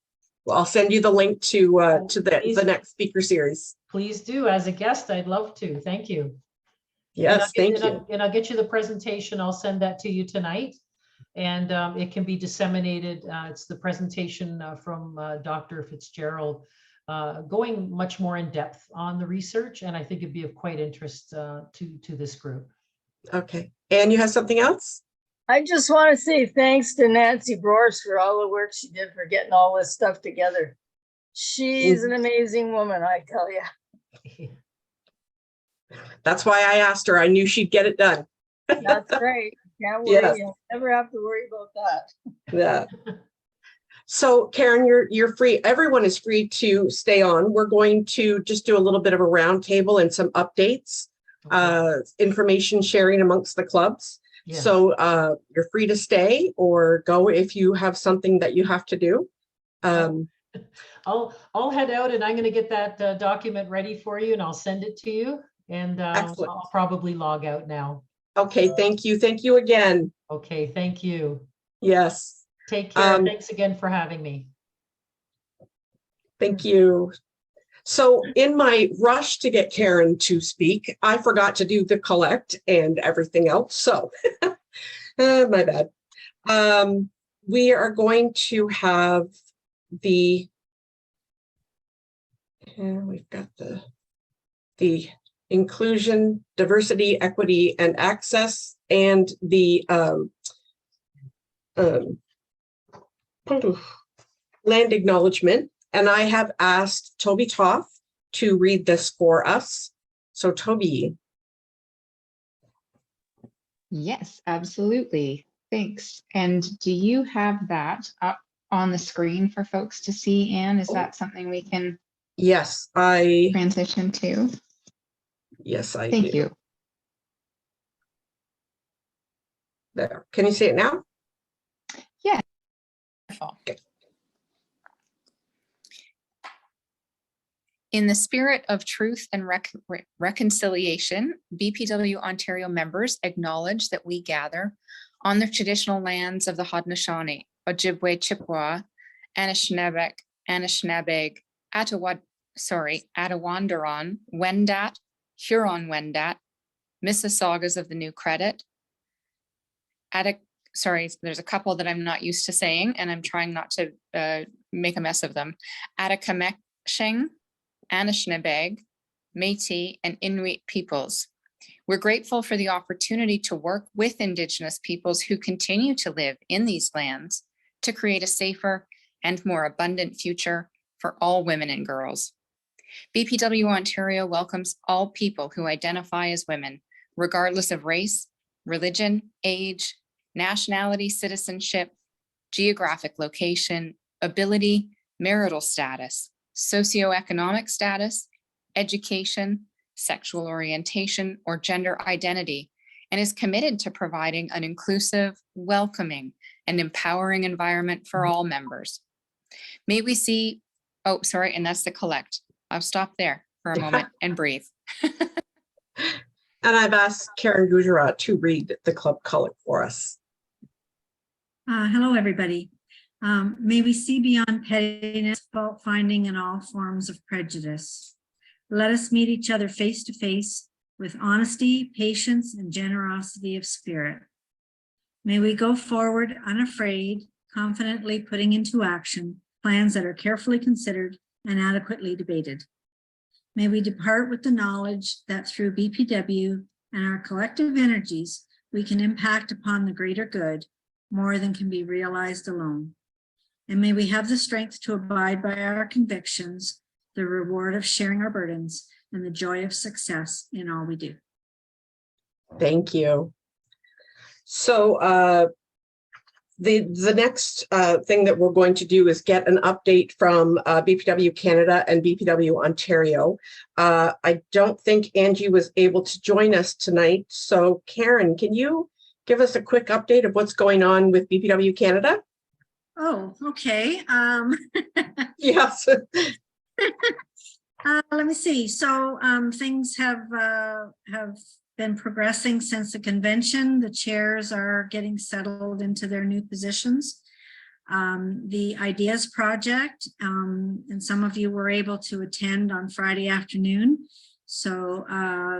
Well, I'll send you the link to the next speaker series. Please do. As a guest, I'd love to. Thank you. Yes, thank you. And I'll get you the presentation. I'll send that to you tonight. And it can be disseminated. It's the presentation from Dr. Fitzgerald, going much more in depth on the research, and I think it'd be of quite interest to this group. Okay, and you have something else? I just want to say thanks to Nancy Broers for all the work she did for getting all this stuff together. She's an amazing woman, I tell you. That's why I asked her. I knew she'd get it done. That's right. Can't worry. Yes. You'll never have to worry about that. Yeah. So Karen, you're free. Everyone is free to stay on. We're going to just do a little bit of a roundtable and some updates, information sharing amongst the clubs. Yes. So you're free to stay or go if you have something that you have to do. I'll head out and I'm going to get that document ready for you and I'll send it to you. And I'll probably log out now. Okay, thank you. Thank you again. Okay, thank you. Yes. Take care. Thanks again for having me. Thank you. So in my rush to get Karen to speak, I forgot to do the collect and everything else. So my bad. We are going to have the And we've got the inclusion, diversity, equity, and access, and the land acknowledgement. And I have asked Toby Toth to read this for us. So Toby. Yes, absolutely. Thanks. And do you have that up on the screen for folks to see, Anne? Is that something we can Yes, I transition to? Yes, I Thank do. you. There. Can you see it now? Yeah. Okay. In the spirit of truth and reconciliation, BPW Ontario members acknowledge that we gather on the traditional lands of the Haudenosaunee, Ojibwe, Chippewa, Anishinaabe, Attawandaron, Wendat, Huron-Wendat, Mississaugas of the New Credit, there's a couple that I'm not used to saying, and I'm trying not to make a mess of them. Atikamek-Sheng, Anishinaabe, Métis, and Inuit peoples. We're grateful for the opportunity to work with Indigenous peoples who continue to live in these lands to create a safer and more abundant future for all women and girls. BPW Ontario welcomes all people who identify as women, regardless of race, religion, age, nationality, citizenship, geographic location, ability, marital status, socioeconomic status, education, sexual orientation, or gender identity, and is committed to providing an inclusive, welcoming, and empowering environment for all members. May we see, and that's the collect. I'll stop there for a moment and breathe. And I've asked Karen Gujarat to read the club collect for us. Hello, everybody. May we see beyond pettiness, fault finding, and all forms of prejudice. Let us meet each other face to face with honesty, patience, and generosity of spirit. May we go forward unafraid, confidently putting into action plans that are carefully considered and adequately debated. May we depart with the knowledge that through BPW and our collective energies, we can impact upon the greater good more than can be realized alone. And may we have the strength to abide by our convictions, the reward of sharing our burdens, and the joy of success in all we do. Thank you. So the next thing that we're going to do is get an update from BPW Canada and BPW Ontario. I don't think Angie was able to join us tonight. So Karen, can you give us a quick update of what's going on with BPW Canada? Oh, okay. Yes. Let me see. So things have been progressing since the convention. The chairs are getting settled into their new positions. The Ideas Project, and some of you were able to attend on Friday afternoon. So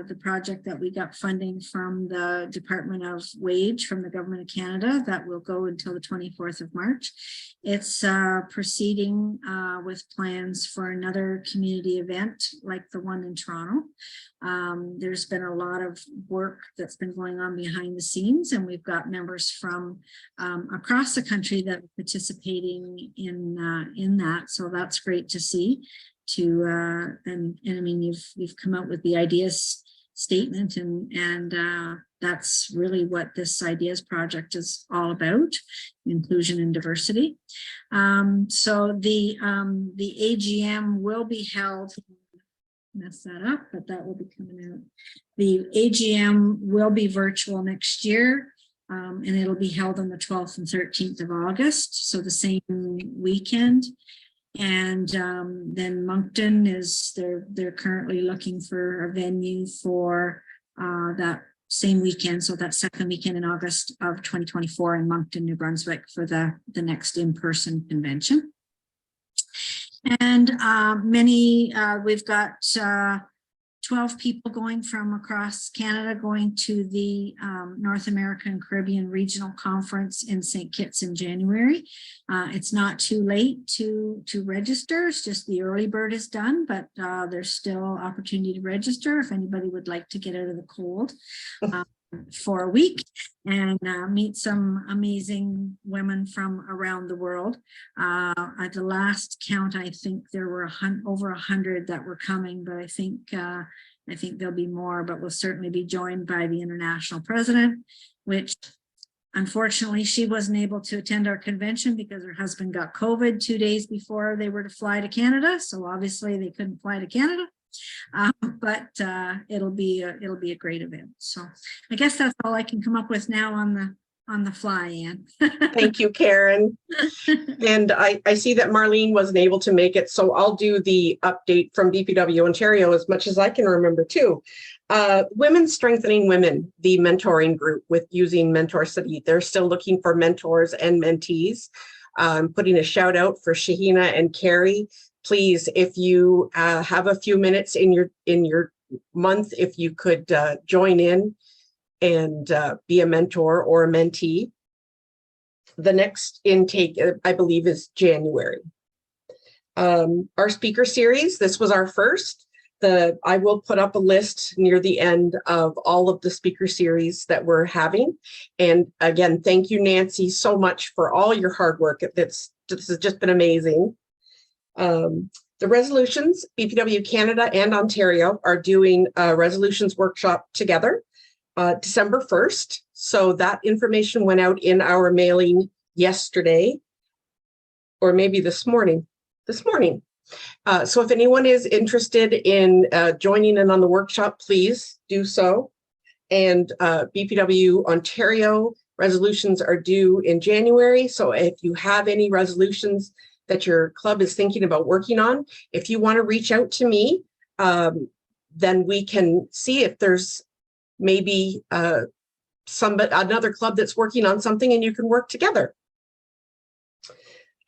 the project that we got funding from the Department of Wage from the Government of Canada, that will go until the 24th of March. It's proceeding with plans for another community event like the one in Toronto. There's been a lot of work that's been going on behind the scenes, and we've got members from across the country that are participating in that. So that's great to see. And I mean, you've come out with the ideas statement, and that's really what this Ideas Project is all about: inclusion and diversity. So the AGM will be held. Mess that up, but that will be coming out. The AGM will be virtual next year, and it'll be held on the 12th and 13th of August, so the same weekend. And then Moncton is they're currently looking for a venue for that same weekend, so that second weekend in August of 2024 in Moncton, New Brunswick, for the next in-person convention. And we've got 12 people going from across Canada going to the North American Caribbean Regional Conference in St. Kitts in January. It's not too late to register. It's just the early bird is done, but there's still opportunity to register if anybody would like to get out of the cold for a week and meet some amazing women from around the world. At the last count, I think there were over 100 that were coming, but I think there'll be more, but we'll certainly be joined by the international president, which unfortunately she wasn't able to attend our convention because her husband got COVID 2 days before they were to fly to Canada. So obviously they couldn't fly to Canada. But it'll be a great event. So I guess that's all I can come up with now on the fly, Anne. Thank you, Karen. And I see that Marlene wasn't able to make it, so I'll do the update from BPW Ontario as much as I can remember too. Women Strengthening Women, the mentoring group with using Mentor City. They're still looking for mentors and mentees. Putting a shout out for Shahina and Carrie. Please, if you have a few minutes in your month, if you could join in and be a mentor or a mentee. The next intake, I believe, is January. Our speaker series, this was our first. I will put up a list near the end of all of the speaker series that we're having. And again, thank you, Nancy, so much for all your hard work. This has just been amazing. The resolutions, BPW Canada and Ontario are doing a resolutions workshop together December 1st. So that information went out in our mailing yesterday, or maybe this morning. So if anyone is interested in joining in on the workshop, please do so. And BPW Ontario resolutions are due in January. So if you have any resolutions that your club is thinking about working on, if you want to reach out to me, then we can see if there's maybe another club that's working on something and you can work together.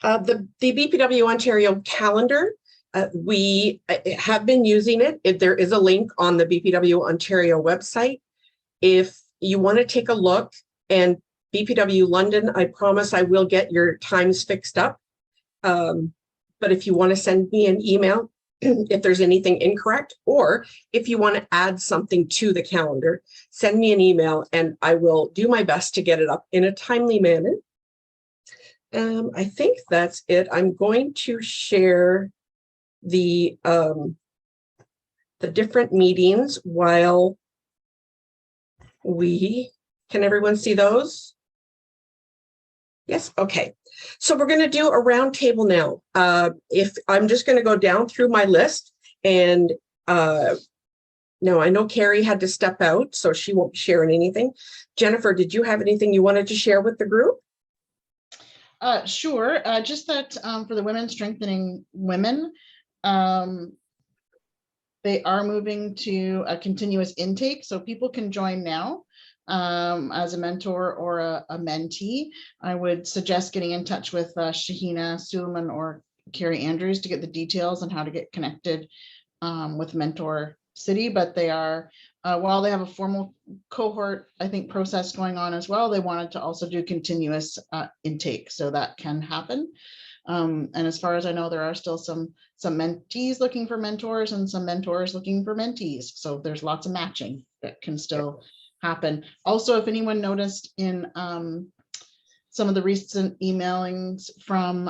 The BPW Ontario calendar, we have been using it. There is a link on the BPW Ontario website. If you want to take a look, and BPW London, I promise I will get your times fixed up. But if you want to send me an email, if there's anything incorrect, or if you want to add something to the calendar, send me an email and I will do my best to get it up in a timely manner. I think that's it. I'm going to share the different meetings while can everyone see those? Yes, okay. So we're going to do a round table now. If I'm just going to go down through my list, and no, I know Carrie had to step out, so she won't be sharing anything. Jennifer, did you have anything you wanted to share with the group? Sure. Just that for the Women Strengthening Women, they are moving to a continuous intake, so people can join now. As a mentor or a mentee. I would suggest getting in touch with Shahina Suleiman or Carrie Andrews to get the details on how to get connected with Mentor City. But they are, while they have a formal cohort, I think, process going on as well, they wanted to also do continuous intake, so that can happen. And as far as I know, there are still some mentees looking for mentors and some mentors looking for mentees. So there's lots of matching that can still happen. Also, if anyone noticed in some of the recent emailings from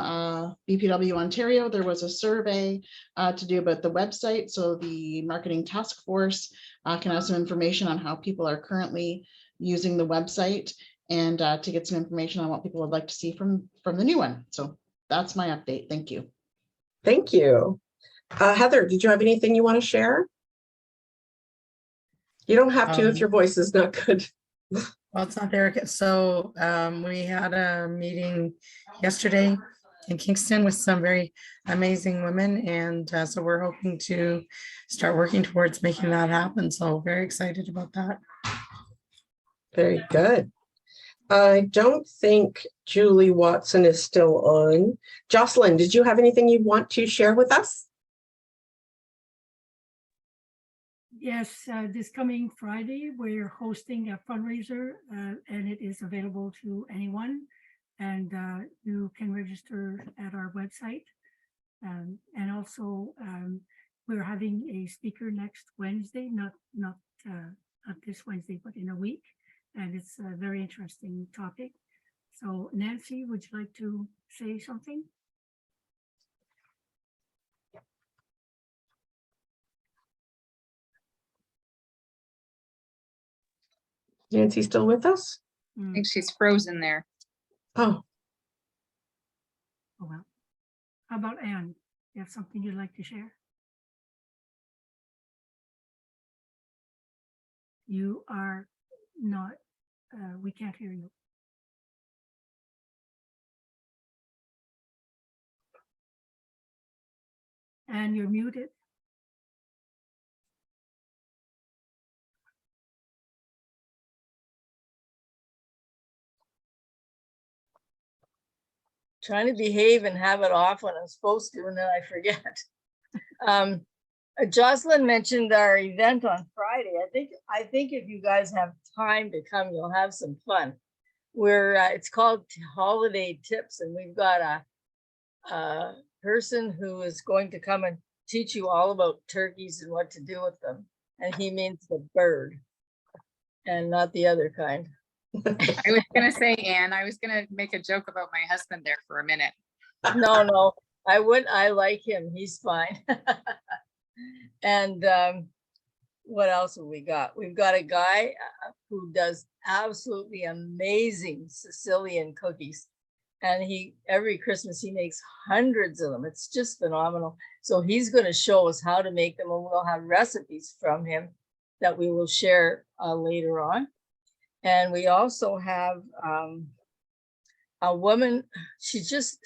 BPW Ontario, there was a survey to do about the website. So the marketing task force can have some information on how people are currently using the website, and to get some information on what people would like to see from the new one. So that's my update. Thank you. Thank you. Heather, did you have anything you want to share? You don't have to if your voice is not good. Well, it's not there. So we had a meeting yesterday in Kingston with some very amazing women. And so we're hoping to start working towards making that happen. So very excited about that. Very good. I don't think Julie Watson is still on. Jocelyn, did you have anything you want to share with us? Yes, this coming Friday, we're hosting a fundraiser and it is available to anyone. And you can register at our website. And also, we're having a speaker next Wednesday, not this Wednesday, but in a week. And it's a very interesting topic. So Nancy, would you like to say something? Nancy still with us? I think she's frozen there. Oh, Oh, well. How about Anne? You have something you'd like to share? You are not, we can't hear you. And you're muted. Trying to behave and have it off when I'm supposed to, and then I forget. Jocelyn mentioned our event on Friday. I think if you guys have time to come, you'll have some fun. It's called Holiday Tips, and we've got a person who is going to come and teach you all about turkeys and what to do with them. And he means the bird and not the other kind. I was gonna say, Anne, I was gonna make a joke about my husband there for a minute. No, I wouldn't. I like him. He's fine. And what else have we got? We've got a guy who does absolutely amazing Sicilian cookies. And every Christmas he makes hundreds of them. It's just phenomenal. So he's going to show us how to make them, and we'll have recipes from him that we will share later on. And we also have a woman. She's just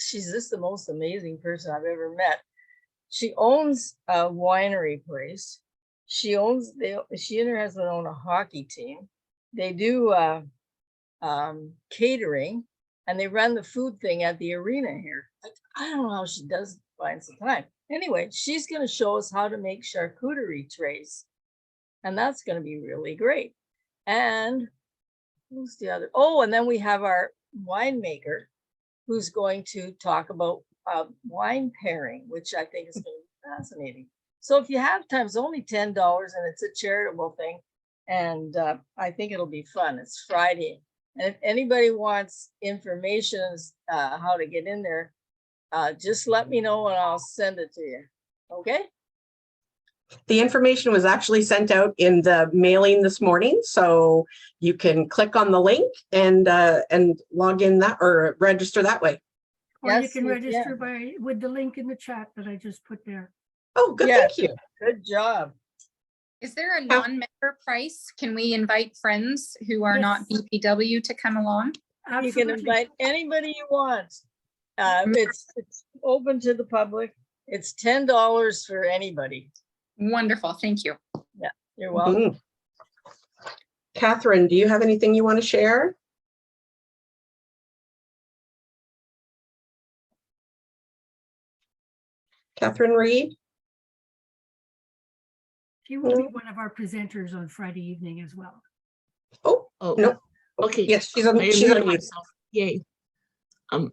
the most amazing person I've ever met. She owns a winery place. She and her husband own a hockey team. They do catering, and they run the food thing at the arena here. I don't know how she does find some time. Anyway, she's going to show us how to make charcuterie trays, and that's going to be really great. And who's the other? Oh, and then we have our winemaker who's going to talk about wine pairing, which I think is going to be fascinating. So if you have time, it's only $10 and it's a charitable thing. And I think it'll be fun. It's Friday. And if anybody wants information how to get in there, just let me know and I'll send it to you. Okay? the information was actually sent out in the mailing this morning, so you can click on the link and log in that or register that way. Or you Yes, can you register can. with the link in the chat that I just put there. Oh, good, Yes. thank you. Good job. Is there a non-member price? Can we invite friends who are not Yes. BPW to come along? You can Absolutely. invite anybody you want. It's open to the public. It's $10 for anybody. Wonderful, thank you. You're welcome. Mhm. Catherine, do you have anything you want to share? Catherine Reed? She will be one of our presenters on Friday evening as well. Oh, Oh, no. okay. Yes, she's on. I She's unmuted on mute. myself. Yay. I'm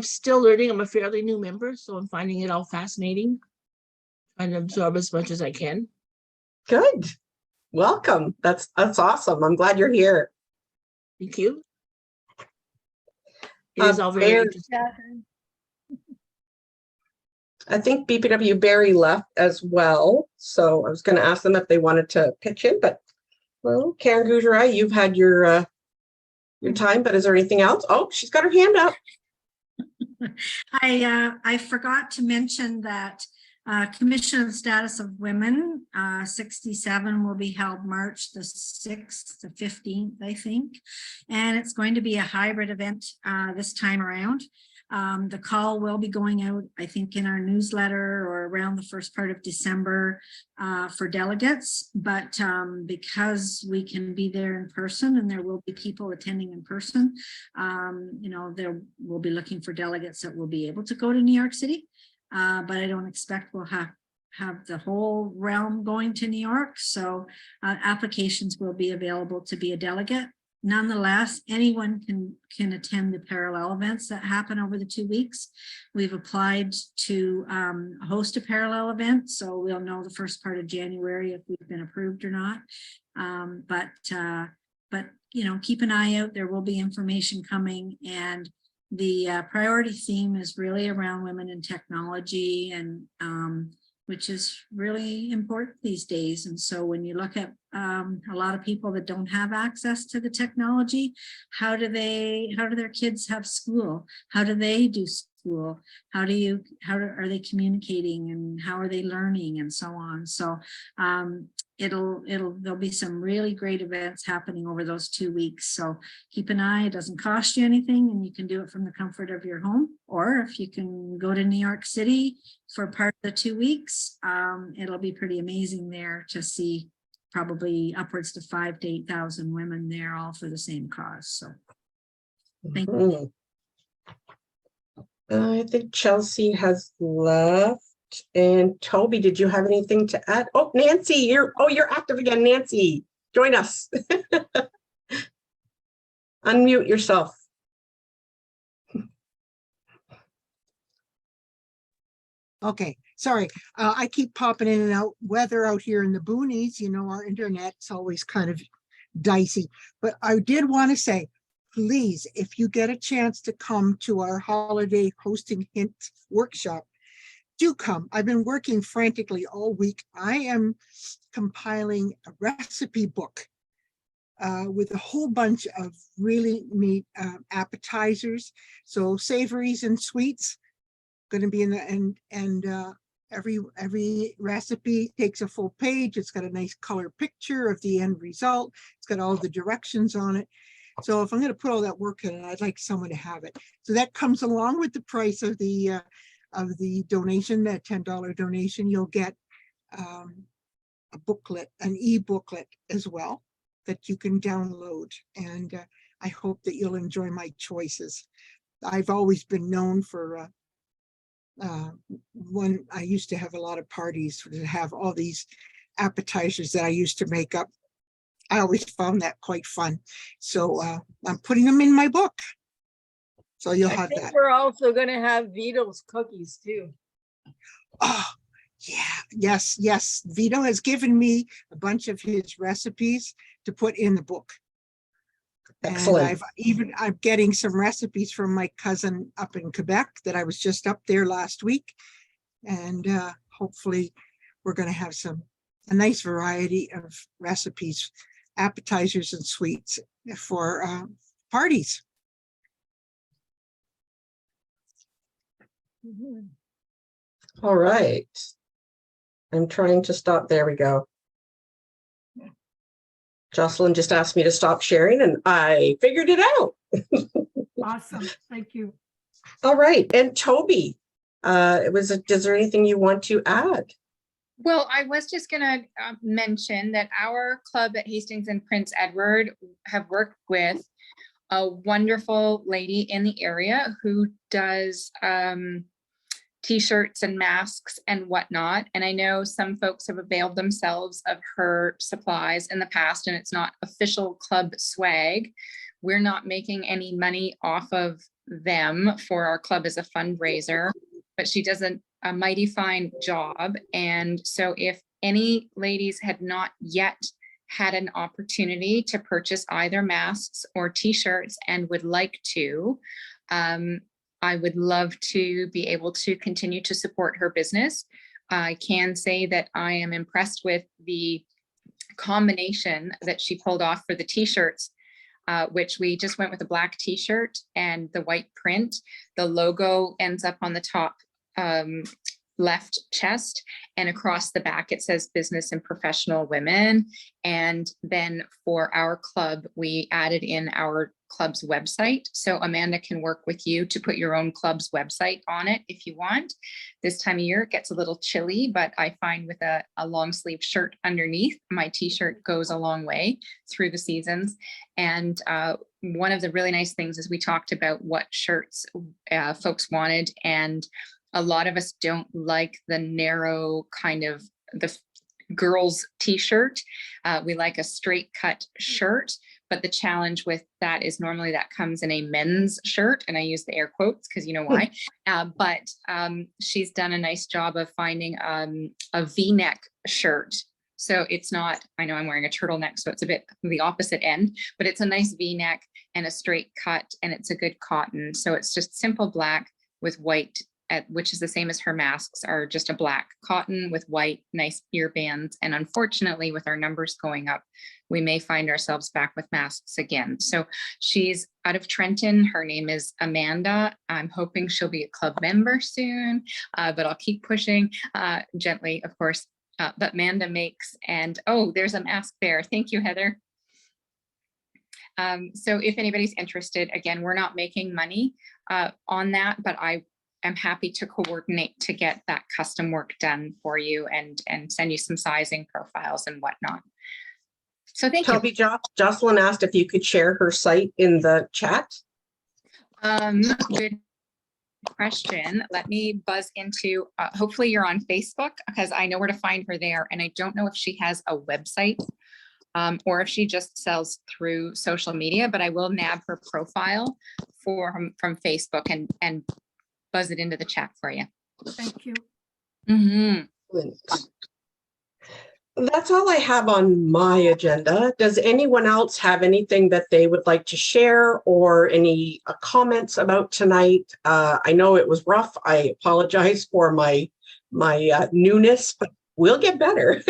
still learning. I'm a fairly new member, so I'm finding it all fascinating. Trying to absorb as much as I can. Good. Welcome. That's awesome. I'm glad you're here. Thank you. It is all very Barry, interesting. Catherine. I think BPW Barry left as well, so I was going to ask them if they wanted to pitch in, but well, Karen Gougeray, you've had your time, but is there anything else? Oh, she's got her hand up. I forgot to mention that Commission of the Status of Women 67 will be held March the 6th to 15th, I think. And it's going to be a hybrid event this time around. The call will be going out, I think, in our newsletter or around the first part of December for delegates. But because we can be there in person and there will be people attending in person, there will be looking for delegates that will be able to go to New York City. But I don't expect we'll have have the whole realm going to New York. So applications will be available to be a delegate. Nonetheless, anyone can attend the parallel events that happen over the 2 weeks. We've applied to host a parallel event, so we'll know the first part of January if we've been approved or not. But you know, keep an eye out. There will be information coming, and the priority theme is really around women in technology, and which is really important these days. And so when you look at a lot of people that don't have access to the technology, how do their kids have school? How do they do school? How are they communicating, and how are they learning, and so on? So there'll be some really great events happening over those 2 weeks. So keep an eye. It doesn't cost you anything, and you can do it from the comfort of your home. Or if you can go to New York City for part of the 2 weeks, it'll be pretty amazing there to see probably upwards to 5,000 to 8,000 women there, all for the same cause. So thank you. I think Chelsea has left. And Toby, did you have anything to add? Oh, Nancy, you're active again. Nancy, join us. Unmute yourself. Okay, sorry. I keep popping in and out. Weather out here in the boonies, you know, our internet's always kind of dicey. But I did want to say, please, if you get a chance to come to our holiday hosting hint workshop, do come. I've been working frantically all week. I am compiling a recipe book with a whole bunch of really neat appetizers. So savories and sweets going to be in the, and every recipe takes a full page. It's got a nice color picture of the end result. It's got all the directions on it. So if I'm going to put all that work in, I'd like someone to have it. So that comes along with the price of the donation, that $10 donation. You'll get a booklet, an e-booklet as well that you can download. And I hope that you'll enjoy my choices. I've always been known for when I used to have a lot of parties to have all these appetizers that I used to make up. I always found that quite fun. So I'm putting them in my book. So you'll have that. We're also going to have Vito's cookies too. Oh, yeah, yes. Vito has given me a bunch of his recipes to put in the book. Excellent. And I'm getting some recipes from my cousin up in Quebec that I was just up there last week. And hopefully we're going to have a nice variety of recipes, appetizers and sweets for parties. All right. I'm trying to stop. There we go. Jocelyn just asked me to stop sharing, and I figured it out. Awesome. Thank you. All right. And Toby, is there anything you want to add? Well, I was just going to mention that our club at Hastings and Prince Edward have worked with a wonderful lady in the area who does t-shirts and masks and whatnot. And I know some folks have availed themselves of her supplies in the past, and it's not official club swag. We're not making any money off of them for our club as a fundraiser, but she does a mighty fine job. And so if any ladies had not yet had an opportunity to purchase either masks or t-shirts and would like to, I would love to be able to continue to support her business. I can say that I am impressed with the combination that she pulled off for the t-shirts, which we just went with a black t-shirt and the white print. The logo ends up on the top left chest, and across the back it says business and professional women. And then for our club, we added in our club's website. So Amanda can work with you to put your own club's website on it if you want. This time of year it gets a little chilly, but I find with a long sleeve shirt underneath, my t-shirt goes a long way through the seasons. And one of the really nice things is we talked about what shirts folks wanted, and A lot of us don't like the narrow kind of the girls t-shirt. We like a straight cut shirt, but the challenge with that is normally that comes in a men's shirt, and I use the air quotes because you know why. But she's done a nice job of finding a V-neck shirt. So it's not, I know I'm wearing a turtleneck, so it's a bit the opposite end, but it's a nice V-neck and a straight cut, and it's a good cotton. So it's just simple black with white, which is the same as her masks, are just a black cotton with white, nice ear bands. And unfortunately, with our numbers going up, we may find ourselves back with masks again. So she's out of Trenton. Her name is Amanda. I'm hoping she'll be a club member soon, but I'll keep pushing gently, of course. But Amanda makes, and oh, there's a mask there. Thank you, Heather. So if anybody's interested, again, we're not making money on that, but I am happy to coordinate to get that custom work done for you and send you some sizing profiles and whatnot. So thank you. Toby, Jocelyn asked if you could share her site in the chat. Good question. Let me buzz into, hopefully you're on Facebook, because I know where to find her there. And I don't know if she has a website or if she just sells through social media, but I will nab her profile from Facebook and buzz it into the chat for you. Thank you. That's all I have on my agenda. Does anyone else have anything that they would like to share or any comments about tonight? I know it was rough. I apologize for my newness, but we'll get better.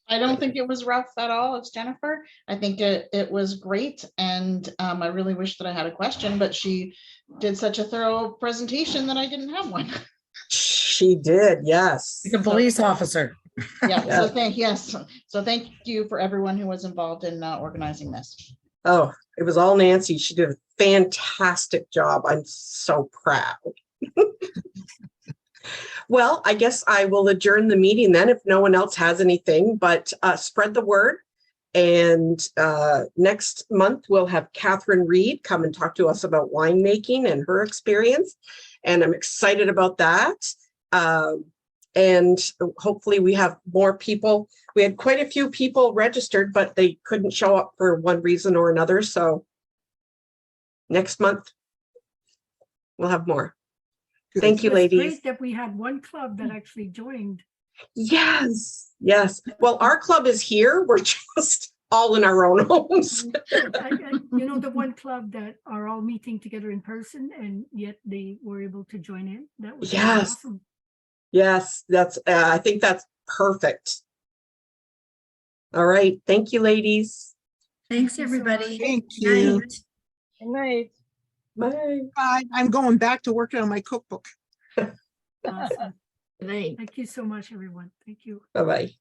I don't think it was rough at all. It's Jennifer. I think it was great. And I really wish that I had a question, but she did such a thorough presentation that I didn't have one. She did, yes. Like a police officer. Yeah, so thank you for everyone who was involved in organizing this. Oh, it was all Nancy. She did a fantastic job. I'm so proud. Well, I guess I will adjourn the meeting then if no one else has anything, but spread the word. And next month, we'll have Catherine Reed come and talk to us about winemaking and her experience. And I'm excited about that. And hopefully we have more people. We had quite a few people registered, but they couldn't show up for one reason or another. So next month, we'll have more. Thank you, It's ladies. great that we had one club that actually joined. Yes, yes. Well, our club is here. We're just all in our own homes. You know, the one club that are all meeting together in person and yet they were able to join in. That was really Yes. awesome. Yes, that's. I think that's perfect. All right. Thank you, ladies. Thanks, everybody. Thank you. Night. Good night. Bye. Bye. I'm going back to working on my cookbook. Awesome. Good night. Thank you so much, everyone. Thank you. Bye-bye.